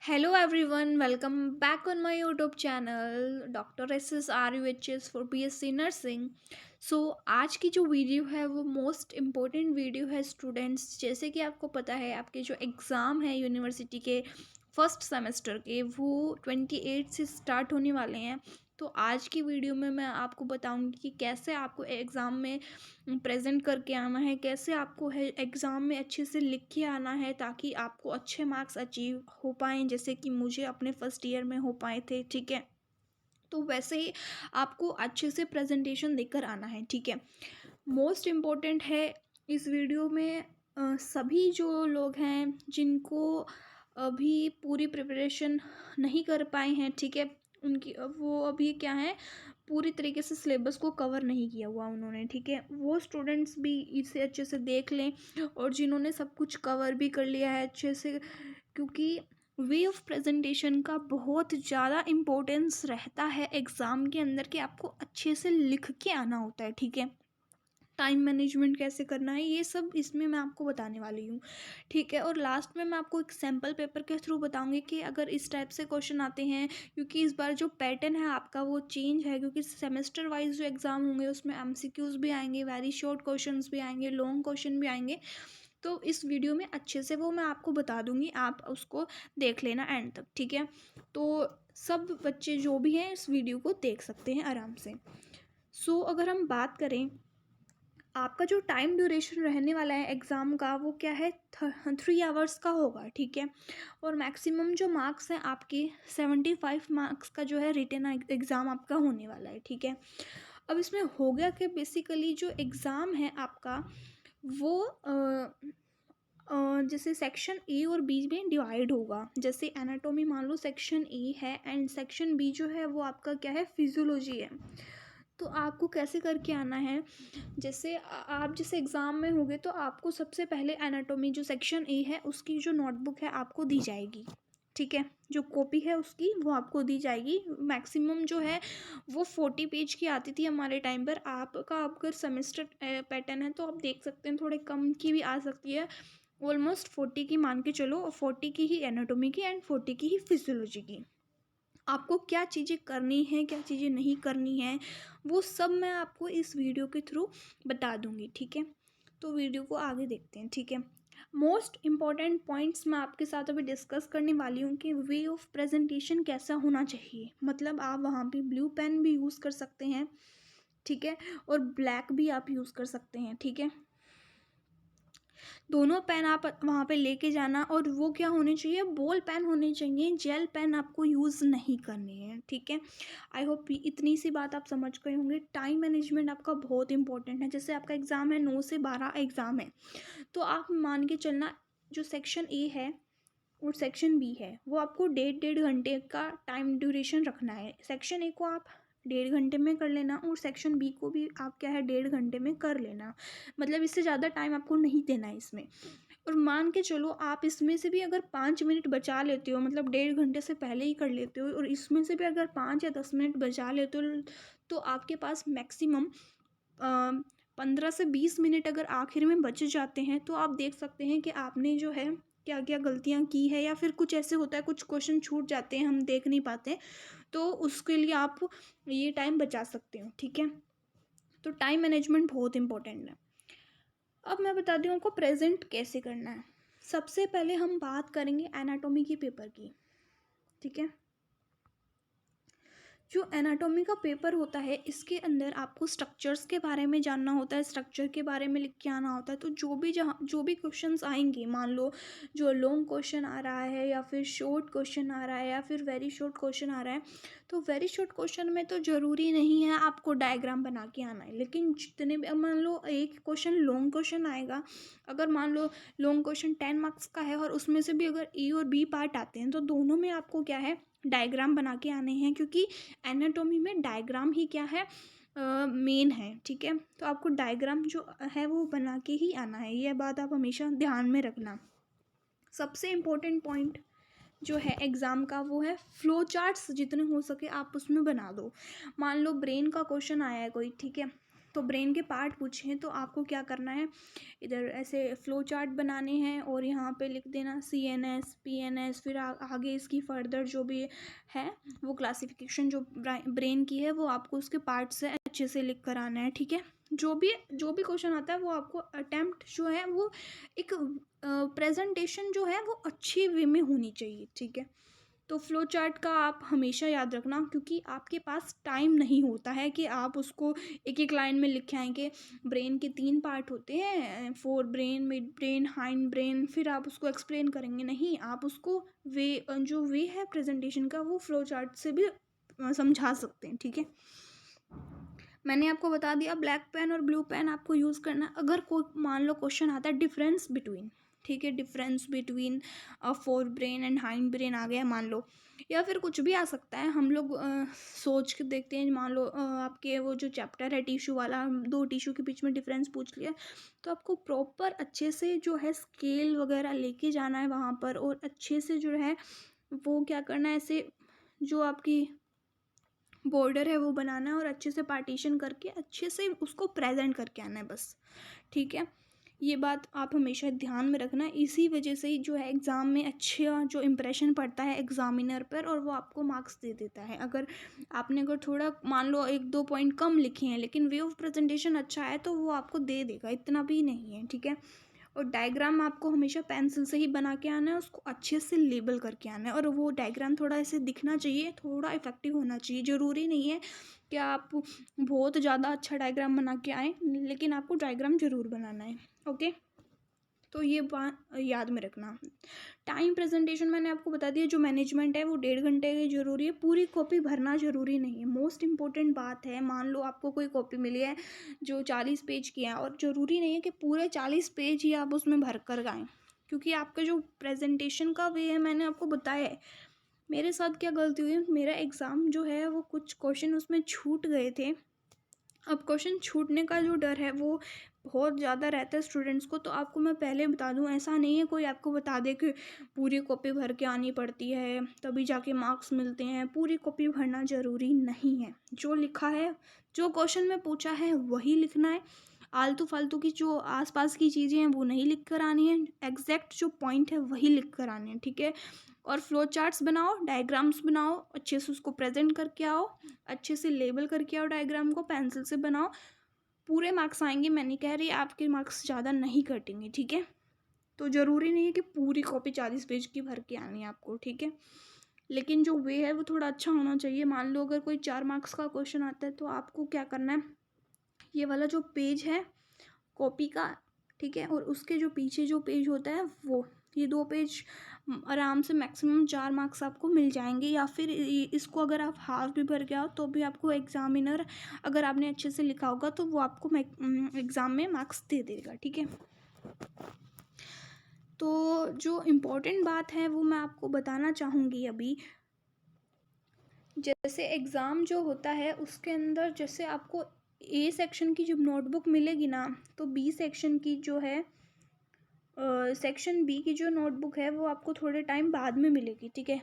Hello everyone, welcome back on my YouTube channel Dr. SS RUHS for BSc Nursing। आज की जो video है वो मोस्ट इम्पोर्टेंट वीडियो है स्टूडेंट्स। जैसे कि आपको पता है आपके जो एग्ज़ाम है यूनिवर्सिटी के फर्स्ट सेमेस्टर के वो 28 से स्टार्ट होने वाले हैं। तो आज की वीडियो में मैं आपको बताऊंगी कि कैसे आपको एग्ज़ाम में प्रेजेंट करके आना है, कैसे आपको है एग्ज़ाम में अच्छे से लिख के आना है ताकि आपको अच्छे मार्क्स अचीव हो पाएँ, जैसे कि मुझे अपने फर्स्ट ईयर में हो पाए थे। ठीक है, तो वैसे ही आपको अच्छे से प्रेजेंटेशन देकर आना है। ठीक है, मोस्ट इम्पोर्टेंट है इस वीडियो में सभी जो लोग हैं जिनको अभी पूरी प्रिपरेशन नहीं कर पाए हैं, ठीक है, उनकी वो अभी क्या है, पूरी तरीके से सिलेबस को कवर नहीं किया हुआ उन्होंने। ठीक है, वो स्टूडेंट्स भी इसे अच्छे से देख लें, और जिन्होंने सब कुछ कवर भी कर लिया है अच्छे से, क्योंकि वे ऑफ प्रेजेंटेशन का बहुत ज़्यादा इम्पोर्टेंस रहता है एग्ज़ाम के अंदर कि आपको अच्छे से लिख के आना होता है। ठीक है, टाइम मैनेजमेंट कैसे करना है ये सब इसमें मैं आपको बताने वाली हूँ। ठीक है, और लास्ट में मैं आपको एक सैम्पल पेपर के थ्रू बताऊंगी कि अगर इस टाइप से क्वेश्चन आते हैं, क्योंकि इस बार जो पैटर्न है आपका वो चेंज है, क्योंकि सेमेस्टर वाइज जो एग्ज़ाम होंगे उसमें एमसीक्यूज़ भी आएंगे, वेरी शॉर्ट क्वेश्चंस भी आएंगे, लॉन्ग क्वेश्चन भी आएंगे। तो इस वीडियो में अच्छे से वो मैं आपको बता दूंगी, आप उसको देख लेना एंड तक। ठीक है, तो सब बच्चे जो भी हैं इस वीडियो को देख सकते हैं आराम से। अगर हम बात करें, आपका जो टाइम ड्यूरेशन रहने वाला है एग्ज़ाम का वो क्या है, 3 आवर्स का होगा। ठीक है, और मैक्सिमम जो मार्क्स हैं आपके 75 मार्क्स का जो है रिटन एग्ज़ाम आपका होने वाला है। ठीक है, अब इसमें हो गया कि बेसिकली जो एग्ज़ाम है आपका वो जैसे सेक्शन ए और बी में डिवाइड होगा। जैसे एनाटॉमी मान लो सेक्शन ए है, एंड सेक्शन बी जो है वो आपका क्या है, फिजियोलॉजी है। तो आपको कैसे करके आना है, जैसे आप जैसे एग्ज़ाम में होगे तो आपको सबसे पहले एनाटॉमी जो सेक्शन ए है उसकी जो नोटबुक है आपको दी जाएगी। ठीक है, जो कॉपी है उसकी वो आपको दी जाएगी। मैक्सिमम जो है वो 40 पेज की आती थी हमारे टाइम पर। आपका अगर सेमेस्टर पैटर्न है तो आप देख सकते हैं थोड़े कम की भी आ सकती है, ऑलमोस्ट 40 की मान के चलो, और 40 की ही एनाटॉमी की एंड 40 की ही फिजियोलॉजी की। आपको क्या चीज़ें करनी है, क्या चीज़ें नहीं करनी है, वो सब मैं आपको इस वीडियो के थ्रू बता दूंगी। ठीक है, तो वीडियो को आगे देखते हैं। ठीक है, मोस्ट इम्पॉर्टेंट पॉइंट्स मैं आपके साथ अभी डिस्कस करने वाली हूँ कि वे ऑफ प्रेजेंटेशन कैसा होना चाहिए। मतलब आप वहाँ पे ब्लू पेन भी यूज़ कर सकते हैं, ठीक है, और ब्लैक भी आप यूज़ कर सकते हैं। ठीक है, दोनों पेन आप वहाँ पे लेके जाना, और वो क्या होने चाहिए, बॉल पेन होने चाहिए, जेल पेन आपको यूज़ नहीं करनी है। ठीक है, आई होप इतनी सी बात आप समझ गए होंगे। टाइम मैनेजमेंट आपका बहुत इंपॉर्टेंट है। जैसे आपका एग्ज़ाम है 9 से 12 एग्ज़ाम है, तो आप मान के चलना जो सेक्शन ए है और सेक्शन बी है वो आपको 1.5 घंटे का टाइम ड्यूरेशन रखना है। सेक्शन ए को आप 1.5 घंटे में कर लेना, और सेक्शन बी को भी आप क्या है 1.5 घंटे में कर लेना। मतलब इससे ज़्यादा टाइम आपको नहीं देना है इसमें। और मान के चलो आप इसमें से भी अगर 5 मिनट बचा लेते हो, मतलब 1.5 घंटे से पहले ही कर लेते हो, और इसमें से भी अगर 5 या 10 मिनट बचा लेते हो, तो आपके पास मैक्सिमम 15 से 20 मिनट अगर आखिर में बच जाते हैं, तो आप देख सकते हैं कि आपने जो है क्या क्या गलतियां की है, या फिर कुछ ऐसे होता है कुछ क्वेश्चन छूट जाते हैं हम देख नहीं पाते, तो उसके लिए आप ये टाइम बचा सकते हो। ठीक है, तो टाइम मैनेजमेंट बहुत इंपॉर्टेंट है। अब मैं बताती हूँ आपको प्रेजेंट कैसे करना है। सबसे पहले हम बात करेंगे एनाटॉमी के पेपर की। ठीक है, जो एनाटॉमी का पेपर होता है इसके अंदर आपको स्ट्रक्चर्स के बारे में जानना होता है, स्ट्रक्चर के बारे में लिख के आना होता है। तो जो भी क्वेश्चंस आएंगे, मान लो जो लॉन्ग क्वेश्चन आ रहा है, या फिर शॉर्ट क्वेश्चन आ रहा है, या फिर वेरी शॉर्ट क्वेश्चन आ रहा है, तो वेरी शॉर्ट क्वेश्चन में तो ज़रूरी नहीं है आपको डायग्राम बना के आना है। लेकिन जितने भी, मान लो एक क्वेश्चन लॉन्ग क्वेश्चन आएगा, अगर मान लो लॉन्ग क्वेश्चन 10 मार्क्स का है और उसमें से भी अगर ए और बी पार्ट आते हैं, तो दोनों में आपको क्या है डायग्राम बना के आने हैं, क्योंकि एनाटॉमी में डायग्राम ही क्या है, मेन है। ठीक है, तो आपको डायग्राम जो है वो बना के ही आना है, यह बात आप हमेशा ध्यान में रखना। सबसे इम्पोर्टेंट पॉइंट जो है एग्ज़ाम का वो है फ्लो चार्ट्स, जितने हो सके आप उसमें बना दो। मान लो ब्रेन का क्वेश्चन आया है कोई, ठीक है, तो ब्रेन के पार्ट पूछे हैं तो आपको क्या करना है, इधर ऐसे फ्लो चार्ट बनाने हैं और यहाँ पे लिख देना CNS PNS, फिर आगे इसकी फर्दर जो भी है वो क्लासिफिकेशन जो ब्रेन की है वो आपको उसके पार्ट से अच्छे से लिख कर आना है, ठीक है। जो भी क्वेश्चन आता है वो आपको अटेम्प्ट जो है वो एक प्रेजेंटेशन जो है वो अच्छी वे में होनी चाहिए, ठीक है। तो फ्लो चार्ट का आप हमेशा याद रखना, क्योंकि आपके पास टाइम नहीं होता है कि आप उसको एक एक लाइन में लिख आएंगे। ब्रेन के 3 पार्ट होते हैं, fore brain, mid brain, hind brain, फिर आप उसको एक्सप्लेन करेंगे नहीं, आप उसको जो वे है प्रेजेंटेशन का वो फ्लो चार्ट से भी समझा सकते हैं, ठीक है। मैंने आपको बता दिया ब्लैक पेन और ब्लू पेन आपको यूज़ करना है। अगर कोई मान लो क्वेश्चन आता है डिफरेंस बिटवीन, ठीक है, difference between forebrain and hindbrain आ गया मान लो, या फिर कुछ भी आ सकता है। हम लोग सोच के देखते हैं, मान लो आपके वो जो चैप्टर है टिश्यू वाला, 2 टिश्यू के बीच में डिफरेंस पूछ लिया, तो आपको प्रॉपर अच्छे से जो है स्केल वगैरह लेके जाना है वहाँ पर, और अच्छे से जो है वो क्या करना है, ऐसे जो आपकी बॉर्डर है वो बनाना है और अच्छे से पार्टीशन करके अच्छे से उसको प्रेजेंट करके आना है बस, ठीक है। ये बात आप हमेशा ध्यान में रखना। इसी वजह से ही जो है एग्ज़ाम में अच्छा जो इम्प्रेशन पड़ता है एग्ज़ामिनर पर, और वो आपको मार्क्स दे देता है। अगर थोड़ा मान लो 1-2 पॉइंट कम लिखे हैं लेकिन वे ऑफ प्रेजेंटेशन अच्छा है तो वो आपको दे देगा, इतना भी नहीं है, ठीक है। और डायग्राम आपको हमेशा पेंसिल से ही बना के आना है, उसको अच्छे से लेबल करके आना है, और वो डायग्राम थोड़ा ऐसे दिखना चाहिए, थोड़ा इफेक्टिव होना चाहिए। ज़रूरी नहीं है कि आप बहुत ज़्यादा अच्छा डायग्राम बना के आएँ, लेकिन आपको डायग्राम ज़रूर बनाना है, ओके। तो ये बात याद में रखना। टाइम प्रेजेंटेशन मैंने आपको बता दिया, जो मैनेजमेंट है वो 1.5 घंटे की ज़रूरी है, पूरी कॉपी भरना ज़रूरी नहीं है। मोस्ट इंपॉर्टेंट बात है, मान लो आपको कोई कॉपी मिली है जो 40 पेज की है, और ज़रूरी नहीं है कि पूरे 40 पेज ही आप उसमें भर कर गाएँ, क्योंकि आपका जो प्रेजेंटेशन का वे है मैंने आपको बताया है। मेरे साथ क्या गलती हुई, मेरा एग्ज़ाम जो है वो कुछ क्वेश्चन उसमें छूट गए थे। अब क्वेश्चन छूटने का जो डर है वो बहुत ज़्यादा रहता है स्टूडेंट्स को, तो आपको मैं पहले बता दूं, ऐसा नहीं है कोई आपको बता दे कि पूरी कॉपी भर के आनी पड़ती है तभी जाके मार्क्स मिलते हैं। पूरी कॉपी भरना ज़रूरी नहीं है, जो लिखा है, जो क्वेश्चन में पूछा है वही लिखना है। आलतू फालतू की जो आसपास की चीज़ें हैं वो नहीं लिख कर आनी है, एग्जैक्ट जो पॉइंट है वही लिख कर आने हैं, ठीक है। और फ्लो चार्ट्स बनाओ, डायग्राम्स बनाओ, अच्छे से उसको प्रेजेंट करके आओ, अच्छे से लेबल करके आओ, डायग्राम को पेंसिल से बनाओ, पूरे मार्क्स आएंगे। मैं नहीं कह रही आपके मार्क्स ज़्यादा नहीं कटेंगे, ठीक है। तो ज़रूरी नहीं है कि पूरी कॉपी 40 पेज की भर के आनी है आपको, ठीक है, लेकिन जो वे है वो थोड़ा अच्छा होना चाहिए। मान लो अगर कोई 4 मार्क्स का क्वेश्चन आता है तो आपको क्या करना है, ये वाला जो पेज है कॉपी का, ठीक है, और उसके जो पीछे जो पेज होता है वो, ये 2 पेज आराम से मैक्सिमम 4 मार्क्स आपको मिल जाएंगे। या फिर इसको अगर आप हाफ भी भर के आओ तो भी आपको एग्जामिनर, अगर आपने अच्छे से लिखा होगा तो वो आपको एग्ज़ाम में मार्क्स दे देगा, ठीक है। तो जो इम्पोर्टेंट बात है वो मैं आपको बताना चाहूँगी अभी। जैसे एग्ज़ाम जो होता है उसके अंदर जैसे आपको ए सेक्शन की जब नोटबुक मिलेगी ना, तो बी सेक्शन की जो है सेक्शन बी की जो नोटबुक है वो आपको थोड़े टाइम बाद में मिलेगी, ठीक है।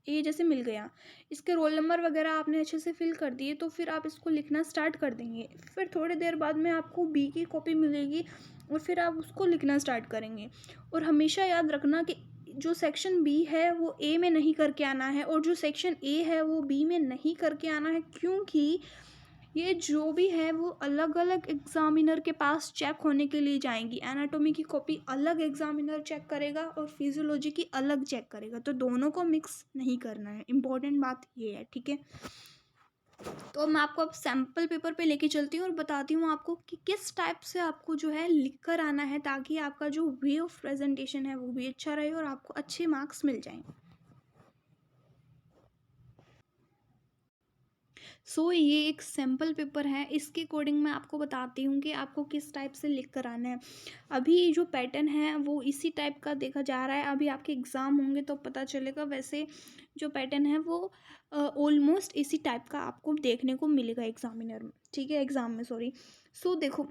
ए जैसे मिल गया, इसके रोल नंबर वगैरह आपने अच्छे से फिल कर दिए, तो फिर आप इसको लिखना स्टार्ट कर देंगे। फिर थोड़ी देर बाद में आपको बी की कॉपी मिलेगी और फिर आप उसको लिखना स्टार्ट करेंगे। और हमेशा याद रखना कि जो सेक्शन बी है वो ए में नहीं करके आना है, और जो सेक्शन ए है वो बी में नहीं करके आना है, क्योंकि ये जो भी है वो अलग अलग एग्जामिनर के पास चेक होने के लिए जाएंगी। एनाटॉमी की कॉपी अलग एग्जामिनर चेक करेगा और फिजियोलॉजी की अलग चेक करेगा, तो दोनों को मिक्स नहीं करना है। इम्पोर्टेंट बात ये है, ठीक है। तो मैं आपको अब सैम्पल पेपर पे लेके चलती हूँ और बताती हूँ आपको कि किस टाइप से आपको जो है लिख कर आना है, ताकि आपका जो वे ऑफ प्रेजेंटेशन है वो भी अच्छा रहे और आपको अच्छे मार्क्स मिल जाएं। ये एक सैम्पल पेपर है, इसके अकॉर्डिंग मैं आपको बताती हूँ कि आपको किस टाइप से लिख कर आना है। अभी जो पैटर्न है वो इसी टाइप का देखा जा रहा है, अभी आपके एग्ज़ाम होंगे तो पता चलेगा। वैसे जो पैटर्न है वो ऑलमोस्ट इसी टाइप का आपको देखने को मिलेगा एग्जामिनर में, ठीक है, एग्ज़ाम में, सॉरी। देखो,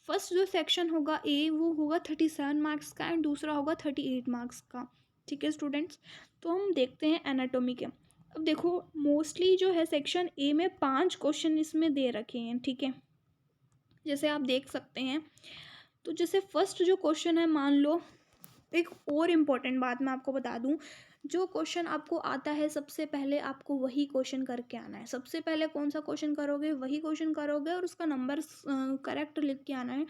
फर्स्ट जो सेक्शन होगा ए वो होगा 37 मार्क्स का एंड दूसरा होगा 38 मार्क्स का, ठीक है स्टूडेंट्स। तो हम देखते हैं एनाटॉमी के। अब देखो, मोस्टली जो है सेक्शन ए में 5 क्वेश्चन इसमें दे रखे हैं, ठीक है। जैसे आप देख सकते हैं। तो जैसे फर्स्ट जो क्वेश्चन है, मान लो एक और इम्पोर्टेंट बात मैं आपको बता दूं, जो क्वेश्चन आपको आता है सबसे पहले आपको वही क्वेश्चन करके आना है। सबसे पहले कौन सा क्वेश्चन करोगे वही क्वेश्चन करोगे, और उसका नंबर करेक्ट लिख के आना है,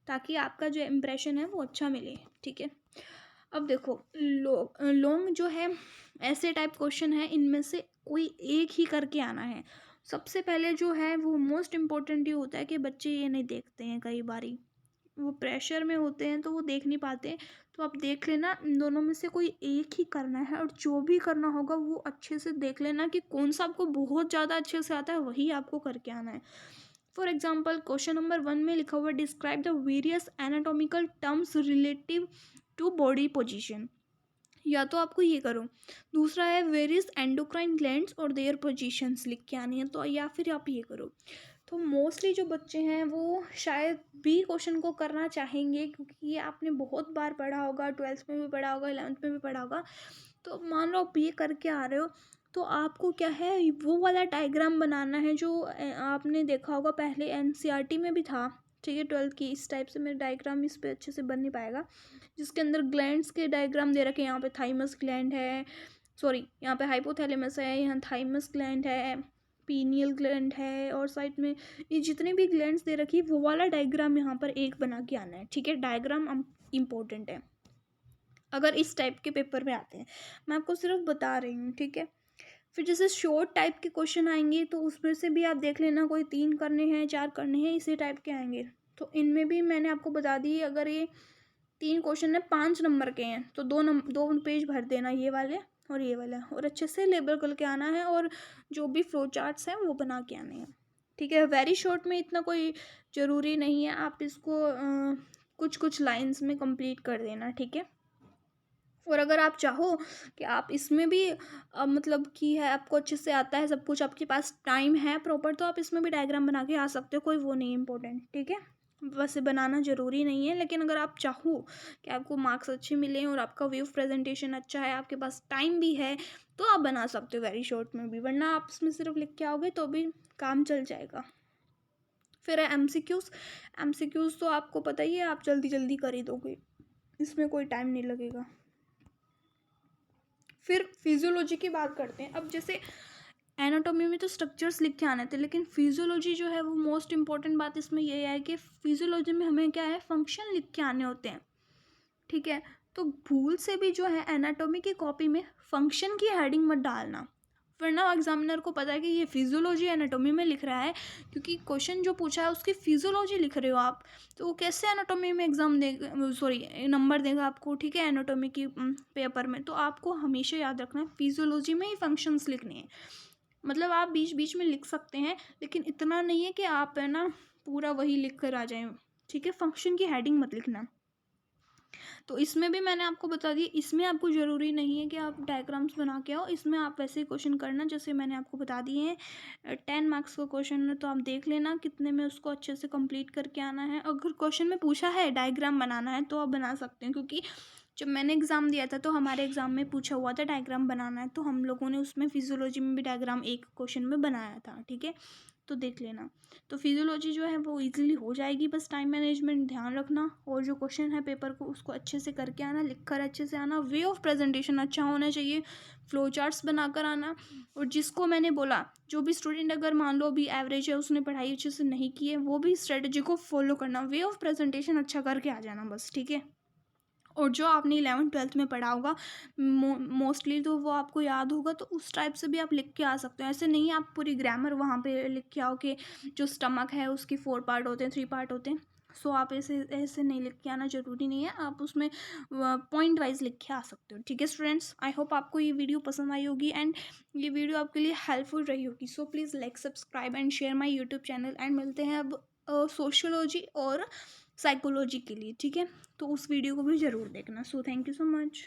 ताकि आपका जो इम्प्रेशन है वो अच्छा मिले। ठीक है, अब देखो लॉन्ग जो है ऐसे टाइप क्वेश्चन है, इनमें से कोई एक ही करके आना है। सबसे पहले जो है वो मोस्ट इम्पोर्टेंट ये होता है कि बच्चे ये नहीं देखते हैं, कई बारी वो प्रेशर में होते हैं तो वो देख नहीं पाते। तो आप देख लेना, इन दोनों में से कोई एक ही करना है, और जो भी करना होगा वो अच्छे से देख लेना कि कौन सा आपको बहुत ज़्यादा अच्छे से आता है, वही आपको करके आना है। फॉर एग्जाम्पल क्वेश्चन नंबर 1 में लिखा हुआ describe the various anatomical terms relative to body position. या तो आपको ये करो, दूसरा है वेरियस एंडोक्राइन ग्लैंड्स और देयर पोजीशंस लिख के आनी है, तो या फिर आप ये करो। तो मोस्टली जो बच्चे हैं वो शायद बी क्वेश्चन को करना चाहेंगे, क्योंकि ये आपने बहुत बार पढ़ा होगा, 12th में भी पढ़ा होगा, 11th में भी पढ़ा होगा। तो मान लो आप ये करके आ रहे हो, तो आपको क्या है वो वाला डायग्राम बनाना है जो आपने देखा होगा पहले एनसीईआरटी में भी था। ठीक है, 12th की इस टाइप से मेरा डायग्राम इस पे अच्छे से बन नहीं पाएगा, जिसके अंदर ग्लैंड्स के डायग्राम दे रखे हैं। यहाँ पे थाइमस ग्लैंड है, सॉरी यहाँ पे हाइपोथैलेमस है, यहाँ थाइमस ग्लैंड है, पीनियल ग्लैंड है, और साइड में ये जितने भी ग्लैंड्स दे रखी है वो वाला डायग्राम यहाँ पर एक बना के आना है। ठीक है, डायग्राम इम्पोर्टेंट है अगर इस टाइप के पेपर में आते हैं, मैं आपको सिर्फ बता रही हूँ। ठीक है, फिर जैसे शॉर्ट टाइप के क्वेश्चन आएंगे तो उसमें से भी आप देख लेना, कोई 3 करने हैं 4 करने हैं, इसी टाइप के आएंगे। तो इनमें भी मैंने आपको बता दी, अगर ये 3 क्वेश्चन है 5 नंबर के हैं तो 2 पेज भर देना, ये वाले और ये वाला, और अच्छे से लेबल करके आना है, और जो भी फ्लो चार्ट्स हैं वो बना के आने हैं। ठीक है, वेरी शॉर्ट में इतना कोई ज़रूरी नहीं है, आप इसको कुछ कुछ लाइंस में कंप्लीट कर देना। ठीक है, और अगर आप चाहो कि आप इसमें भी मतलब कि है आपको अच्छे से आता है सब कुछ, आपके पास टाइम है प्रॉपर, तो आप इसमें भी डायग्राम बना के आ सकते हो, कोई वो नहीं इम्पोर्टेंट। ठीक है, वैसे बनाना ज़रूरी नहीं है, लेकिन अगर आप चाहो कि आपको मार्क्स अच्छे मिलें और आपका वे ऑफ प्रेजेंटेशन अच्छा है, आपके पास टाइम भी है, तो आप बना सकते हो वेरी शॉर्ट में भी, वरना आप इसमें सिर्फ लिख के आओगे तो भी काम चल जाएगा। फिर है एमसीक्यूज़। एमसीक्यूज़ तो आपको पता ही है, आप जल्दी जल्दी कर ही दोगे, इसमें कोई टाइम नहीं लगेगा। फिर फिजियोलॉजी की बात करते हैं। अब जैसे एनाटॉमी में तो स्ट्रक्चर्स लिख के आने थे, लेकिन फिजियोलॉजी जो है वो मोस्ट इंपॉर्टेंट बात इसमें ये है कि फिजियोलॉजी में हमें क्या है फंक्शन लिख के आने होते हैं। ठीक है, तो भूल से भी जो है एनाटॉमी की कॉपी में फंक्शन की हेडिंग मत डालना, वरना एग्जामिनर को पता है कि ये फिजियोलॉजी एनाटॉमी में लिख रहा है, क्योंकि क्वेश्चन जो पूछा है उसकी फिजियोलॉजी लिख रहे हो आप, तो वो कैसे एनाटॉमी में एग्जाम देगा, सॉरी नंबर देगा आपको। ठीक है, एनाटॉमी की पेपर में, तो आपको हमेशा याद रखना है फिजियोलॉजी में ही फंक्शंस लिखने हैं। मतलब आप बीच बीच में लिख सकते हैं, लेकिन इतना नहीं है कि आप है ना पूरा वही लिख कर आ जाएं। ठीक है, फंक्शन की हेडिंग मत लिखना। तो इसमें भी मैंने आपको बता दिया, इसमें आपको ज़रूरी नहीं है कि आप डायग्राम्स बना के आओ, इसमें आप वैसे ही क्वेश्चन करना जैसे मैंने आपको बता दिए हैं। 10 मार्क्स का क्वेश्चन है, तो आप देख लेना कितने में उसको अच्छे से कंप्लीट करके आना है। अगर क्वेश्चन में पूछा है डायग्राम बनाना है तो आप बना सकते हैं, क्योंकि जब मैंने एग्ज़ाम दिया था तो हमारे एग्ज़ाम में पूछा हुआ था डायग्राम बनाना है, तो हम लोगों ने उसमें फिजियोलॉजी में भी डायग्राम एक क्वेश्चन में बनाया था। ठीक है, तो देख लेना। तो फिजियोलॉजी जो है वो इजीली हो जाएगी, बस टाइम मैनेजमेंट ध्यान रखना, और जो क्वेश्चन है पेपर को उसको अच्छे से करके आना, लिख कर अच्छे से आना, वे ऑफ प्रेजेंटेशन अच्छा होना चाहिए, फ्लो चार्ट्स बनाकर आना। और जिसको मैंने बोला, जो भी स्टूडेंट अगर मान लो अभी एवरेज है, उसने पढ़ाई अच्छे से नहीं की है, वो भी स्ट्रेटजी को फॉलो करना, वे ऑफ प्रेजेंटेशन अच्छा करके आ जाना बस। ठीक है, और जो आपने 11th-12th में पढ़ा होगा मोस्टली तो वो आपको याद होगा, तो उस टाइप से भी आप लिख के आ सकते हो। ऐसे नहीं आप पूरी ग्रामर वहाँ पे लिख के आओ कि जो स्टमक है उसकी 4 पार्ट होते हैं, 3 पार्ट होते हैं। सो आप ऐसे ऐसे नहीं लिख के आना, ज़रूरी नहीं है, आप उसमें पॉइंट वाइज लिख के आ सकते हो। ठीक है स्टूडेंट्स, आई होप आपको ये वीडियो पसंद आई होगी एंड ये वीडियो आपके लिए हेल्पफुल रही होगी। So please like, subscribe and share my YouTube channel, and मिलते हैं अब सोशियोलॉजी और साइकोलॉजी के लिए। ठीक है, तो उस वीडियो को भी ज़रूर देखना। So thank you so much.